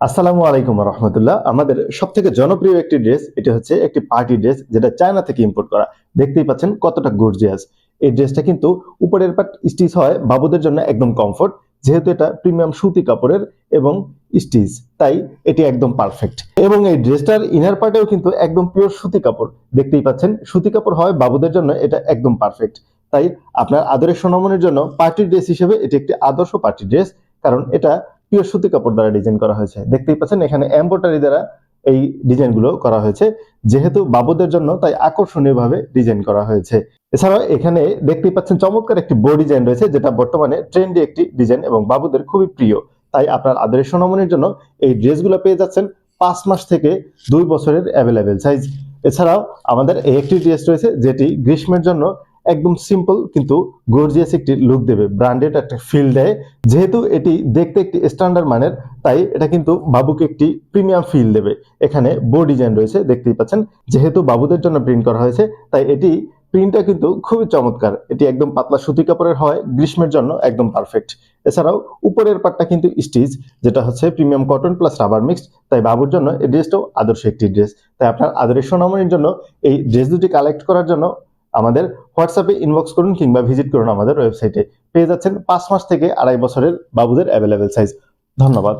আসসালামু আলাইকুম রহমতুল্লাহ। আমাদের সব থেকে জনপ্রিয় একটি ড্রেস, এটা হচ্ছে একটি পার্টি ড্রেস যেটা চায়না থেকে ইম্পোর্ট করা। দেখতেই পাচ্ছেন কতটা গর্জিয়াস। এই ড্রেসটা কিন্তু উপরের পার্ট স্টিচ হয় বাবুদের জন্য একদম কমফোর্ট, যেহেতু এটা প্রিমিয়াম সুতি কাপড়ের এবং স্টিচ, তাই এটি একদম পারফেক্ট। এবং এই ড্রেসটার ইনার পার্টেও কিন্তু একদম পিওর সুতি কাপড়। দেখতেই পাচ্ছেন সুতি কাপড় হয় বাবুদের জন্য এটা একদম পারফেক্ট। তাই আপনার আদরের সোনামনির জন্য পার্টি ড্রেস হিসেবে এটি একটি আদর্শ পার্টি ড্রেস, কারণ এটা পিওর সুতি কাপড় দ্বারা ডিজাইন করা হয়েছে। দেখতেই পাচ্ছেন এখানে এমব্রয়ডারি দ্বারা এই ডিজাইনগুলো করা হয়েছে, যেহেতু বাবুদের জন্য তাই আকর্ষণীয়ভাবে ডিজাইন করা হয়েছে। এছাড়াও এখানে দেখতেই পাচ্ছেন চমৎকার একটি বো ডিজাইন রয়েছে, যেটা বর্তমানে ট্রেন্ডি একটি ডিজাইন এবং বাবুদের খুবই প্রিয়। তাই আপনার আদরের সোনামনির জন্য এই ড্রেসগুলো পেয়ে যাচ্ছেন 5 মাস থেকে 2 বছরের অ্যাভেলেবেল সাইজ। এছাড়াও আমাদের এই একটি ড্রেস রয়েছে যেটি গ্রীষ্মের জন্য একদম সিম্পল কিন্তু গর্জিয়াস একটি লুক দেবে, ব্র্যান্ডেড একটা ফিল দেয়। যেহেতু এটি দেখতে একটি স্ট্যান্ডার্ড মানের, তাই এটা কিন্তু বাবুকে একটি প্রিমিয়াম ফিল দেবে। এখানে বো ডিজাইন রয়েছে দেখতেই পাচ্ছেন, যেহেতু বাবুদের জন্য প্রিন্ট করা হয়েছে তাই এটি প্রিন্টটা কিন্তু খুবই চমৎকার। এটি একদম পাতলা সুতি কাপড়ের হয়, গ্রীষ্মের জন্য একদম পারফেক্ট। এছাড়াও উপরের পাটটা কিন্তু স্টিচ, যেটা হচ্ছে premium cotton plus rubber mixed, তাই বাবুর জন্য এই ড্রেসটাও আদর্শ একটি ড্রেস। তাই আপনার আদরের সোনামণির জন্য এই ড্রেস দুটি কালেক্ট করার জন্য আমাদের হোয়াটসঅ্যাপে ইনবক্স করুন কিংবা ভিজিট করুন আমাদের ওয়েবসাইটে। পেয়ে যাচ্ছেন 5 মাস থেকে 2.5 বছরের বাবুদের অ্যাভেলেবেল সাইজ। ধন্যবাদ।